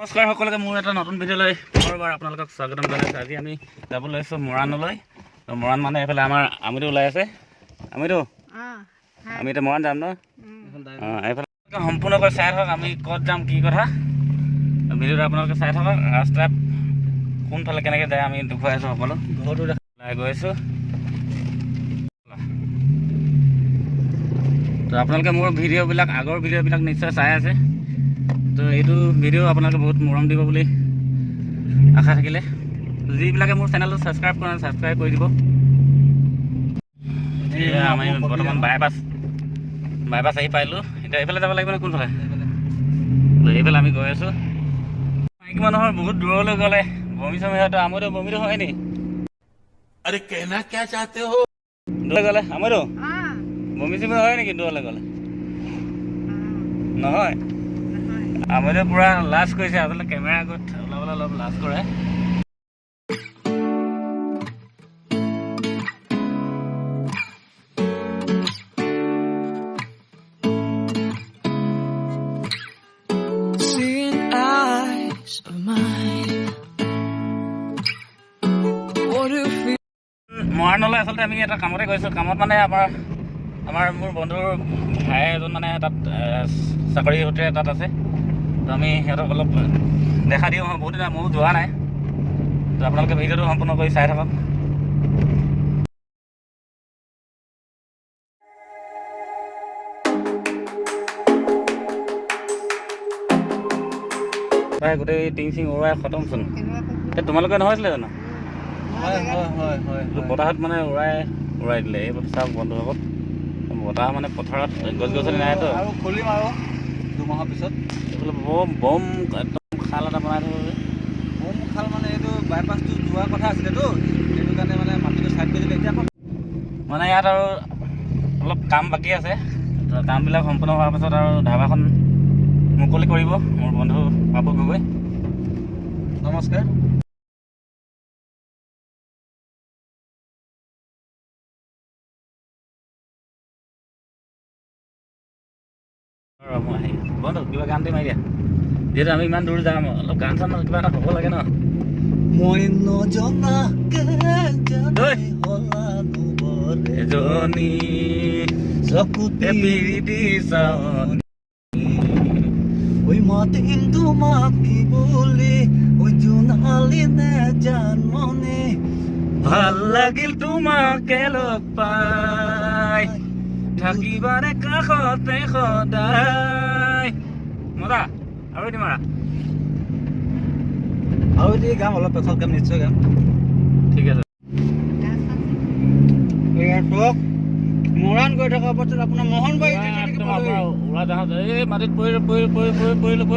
নমস্কাৰ সকলোকে, মোৰ এটা নতুন ভিডিঅ'লৈ পুনৰবাৰ আপোনালোকক স্বাগতম জনাইছোঁ। আজি আমি যাব লৈছোঁ মৰাণলৈ। মৰাণ মানে এইফালে আমাৰ আমিতো ওলাই আছে। আমিতো আমি এতিয়া মৰাণ যাম ন? এইফালে সম্পূৰ্ণকৈ চাই থাকক, আমি ক'ত যাম কি কথা ভিডিঅ'টো আপোনালোকে চাই থাকক। ৰাস্তাত কোনফালে কেনেকৈ যায় আমি দেখুৱাই আছোঁ সকলো। ঘৰটো ওলাই গৈ আছোঁ। তো আপোনালোকে মোৰ ভিডিঅ'বিলাক আগৰ ভিডিঅ'বিলাক নিশ্চয় চাই আছে। তো এইটো ভিডিঅ' আপোনালোকে বহুত মৰম দিব বুলি আশা থাকিলে। যিবিলাকে মোৰ চেনেলটো ছাবস্ক্ৰাইব কৰে ছাবস্ক্ৰাইব কৰি দিব। এতিয়া আমি বৰ্তমান বাইপাছ আহি পাইলোঁ। এতিয়া এইফালে যাব লাগিব নে কোনফালে? এইফালে আমি গৈ আছোঁ। মাইকী মানুহৰ বহুত দূৰলৈ গ'লে বমি চমি হয়তো আমোদো বমিটো হয় নি? अरे कहना क्या चाहते हो? দূৰলৈ গ'লে আমোদো বমি চমি হয় নেকি দূৰলৈ গ'লে? নহয়, আমোদে পূৰা লাজ কৰিছে। আচলতে কেমেৰা আগত ওলাবলৈ অলপ লাজ কৰে। মৰাণলৈ আচলতে আমি এটা কামতে গৈছোঁ। কামত মানে মোৰ বন্ধুৰ ভাই এজন মানে তাত চাকৰি সূত্ৰে তাত আছে। তো আমি সিহঁতক অলপ দেখা দিওঁ। বহুত দিন ময়ো যোৱা নাই। তো আপোনালোকে ভিডিঅ'টো সম্পূৰ্ণ কৰি চাই থাকক। প্ৰায় গোটেই টিং চিং উৰুৱাই খতমচোন। তোমালোকে নহৈছিলে জানো? বতাহত মানে উৰাই দিলে। এই চাওক বন্ধুসকল, বতাহ মানে পথাৰত গছ গছনি নাইতো। আৰু খুলিম আৰু 2 মাহৰ পিছত। এইফালে বম একদম খাল এটা বনাই থ'ব। বম খাল মানে এইটো বাইপাছটো যোৱাৰ কথা আছিলেতো, সেইটো কাৰণে মানে মাটিটো চাইড কৰি দিলে। এতিয়া মানে ইয়াত আৰু অলপ কাম বাকী আছে। কামবিলাক সম্পূৰ্ণ হোৱাৰ পাছত আৰু ধাবাখন মুকলি কৰিব মোৰ বন্ধু বাবু গগৈ। নমস্কাৰ। বন্ধু কিবা গানটো মাৰি দিয়া। যিহেতু আমি ইমান দূৰ যাম, অলপ গান চান কিবা এটা হ'ব লাগে ন। মই নজনাকে এজনী চকুতে পিৰিতি চাৱনী ঐ মাতিম তোমাক কি বুলি, ঐ জোনালী নেজান মনে, ভাল লাগিল তোমাকে লগ পাই, থাকিবাৰে কাষতে সদায়। মজা আৰু এটি মাৰা। আৰু এটি গাম, অলপ পেছত গাম, নিশ্চয় গাম। ঠিক আছে। মৰাণ গৈ থকা অৱস্থাত আপোনাৰ মোহনবাৰী উৰা জাহাজ এই মাটিত পৰিলো।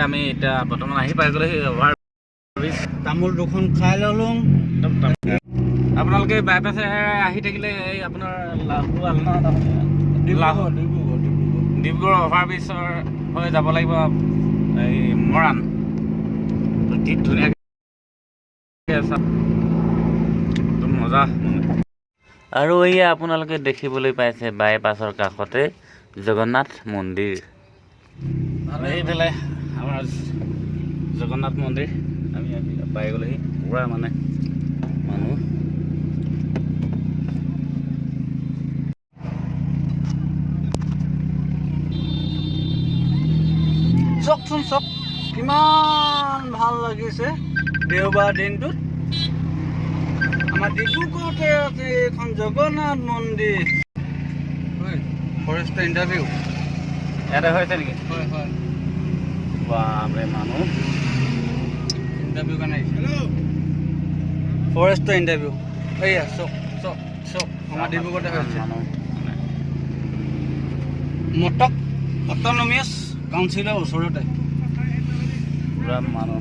আমি এতিয়া বৰ্তমান আহি পাই গ'লো সেই অভাৰ ব্ৰিজ। তামোল দুখন খাই ল'লোঁ। আপোনালোকে বাইপাছে আহি থাকিলে এই আপোনাৰ ডিব্ৰুগড় অভাৰ ব্ৰিজৰ হৈ যাব লাগিব এই মৰাণ। ঠিক ধুনীয়াকৈ মজা। আৰু এয়া আপোনালোকে দেখিবলৈ পাইছে বাইপাছৰ কাষতে জগন্নাথ মন্দিৰ। এইফালে আমাৰ জগন্নাথ মন্দিৰ আমি পাই গ'লোহি। পূৰা মানে মানুহ। চাওকচোন চাওক, কিমান ভাল লাগিছে দেওবাৰ দিনটোত। আমাৰ ডিব্ৰুগড়তে আছে এইখন জগন্নাথ মন্দিৰ। ফৰেষ্টৰ ইণ্টাৰভিউ ইয়াতে হৈছে নেকি? হয়। বাপৰে মানুহ ইণ্টাৰভিউ কাৰণে আহিছে। ফৰেষ্টৰ ইণ্টাৰভিউ এইয়া চক আমাৰ ডিব্ৰুগড়তে হৈছে। মটক অট'নমিয়াছ কাউন্সিলৰ ওচৰতে পূৰা মানুহ।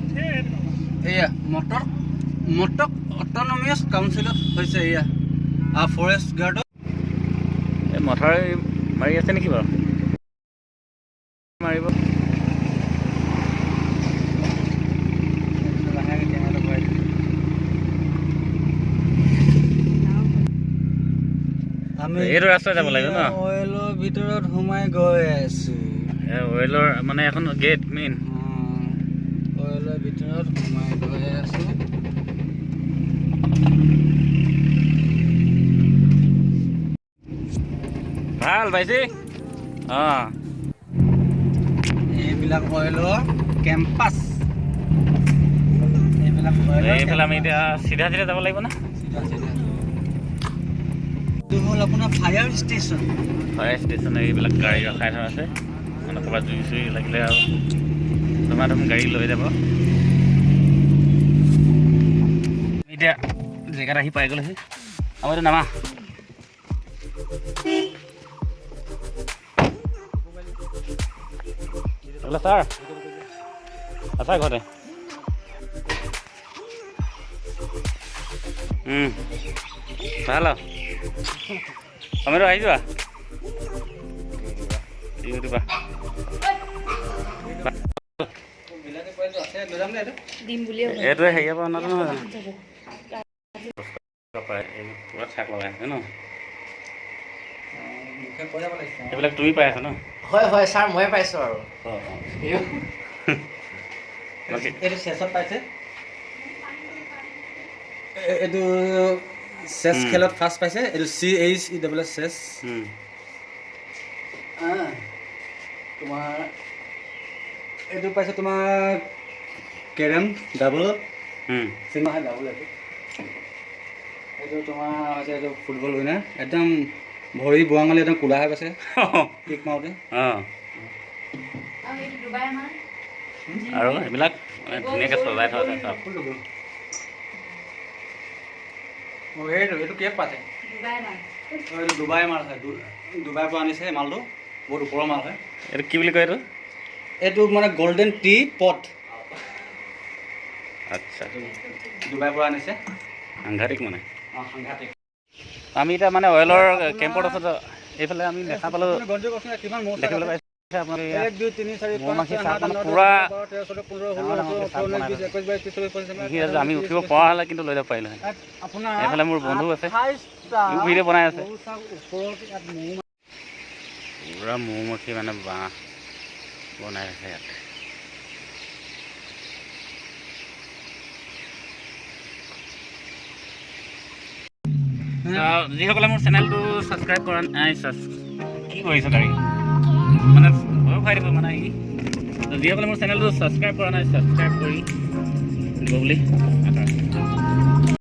এয়া মটক অট'নমিয়াছ কাউন্সিলত হৈছে। এয়া ফৰেষ্ট গাৰ্ডত এই মথাউৰি মাৰি আছে নেকি বাৰু? মাৰিব আমি এইটো ৰাস্তাত যাব লাগিব ন অইলৰ ভিতৰত সোমাই গৈ আছো অইলৰ মানে এখন গেট মেইন অইলৰ ভিতৰত সোমাই গৈ আছো ভাল পাইছি এইবিলাক অইলৰ কেম্পাছ এইফালে আমি এতিয়া চিধা চিধা যাব লাগিব না এইটো হ'ল আপোনাৰ ফায়াৰ ষ্টেচন এইবিলাক গাড়ী ৰখাই থোৱা আছে মানে ক'ৰবাত জুই চুই লাগিলে আৰু ধুমা গাড়ী লৈ যাব এতিয়া জেগাত আহি পাই গ'লোহি আমাৰ এইটো নামা ছাৰ আছা ঘৰতে ভাল আমিতো আহি যোৱা দিবা এইটোৱে হেৰি পৰা অনাটো নহয় জানো পুৰা থাক লগাই আছে ন এইবিলাক তুমি পাই আছা ন হয় হয় ছাৰ ময়ে পাইছোঁ আৰু এইটো চেছত পাইছে এইটো চেছ খেলত ফাৰ্ষ্ট পাইছে এইটো CHESS চেছ তোমাৰ এইটো পাইছে তোমাৰ কেৰম ডাবল চিনেমা ডাবল এইটো তোমাৰ হৈছে এইটো ফুটবল উইনাৰ একদম ভৰি বুঢ়াঙালী একদম কোলা হৈ গৈছে কিক মাৰোঁতে আৰু এইবিলাক ধুনীয়াকৈ সজাই থোৱা আছে এইটো কেক পাতে এইটো ডুবাই মাল হয় ডুবাইৰ পৰা আনিছে মালটো বহুত ওপৰৰ মাল হয় এইটো কি বুলি কয় এইটো এইটো মানে গল্ডেন টি পট আচ্ছা ডুবাইৰ পৰা আনিছে সাংঘাতিক মানে সাংঘাতিক আমি এতিয়া মানে অইলৰ কেম্পত আছোঁ এইফালে আমি দেখা পালোঁ দেখিবলৈ পাইছোঁ আমি উঠিব পৰা হ'লে কিন্তু লৈ যাব পাৰিলোঁ এইফালে মোৰ বন্ধু আছে ভিডিঅ' বনাই আছে পুৰা মৌমাখি মানে বাঁহ বনাই আছে ইয়াত যিসকলে মোৰ চেনেলটো ছাবস্ক্ৰাইব কৰা নাই কি কৰিছে গাড়ী মানে ভয় খুৱাই দিব মানে যিসকলে মোৰ চেনেলটো ছাবস্ক্ৰাইব কৰা নাই ছাবস্ক্ৰাইব কৰি দিব বুলি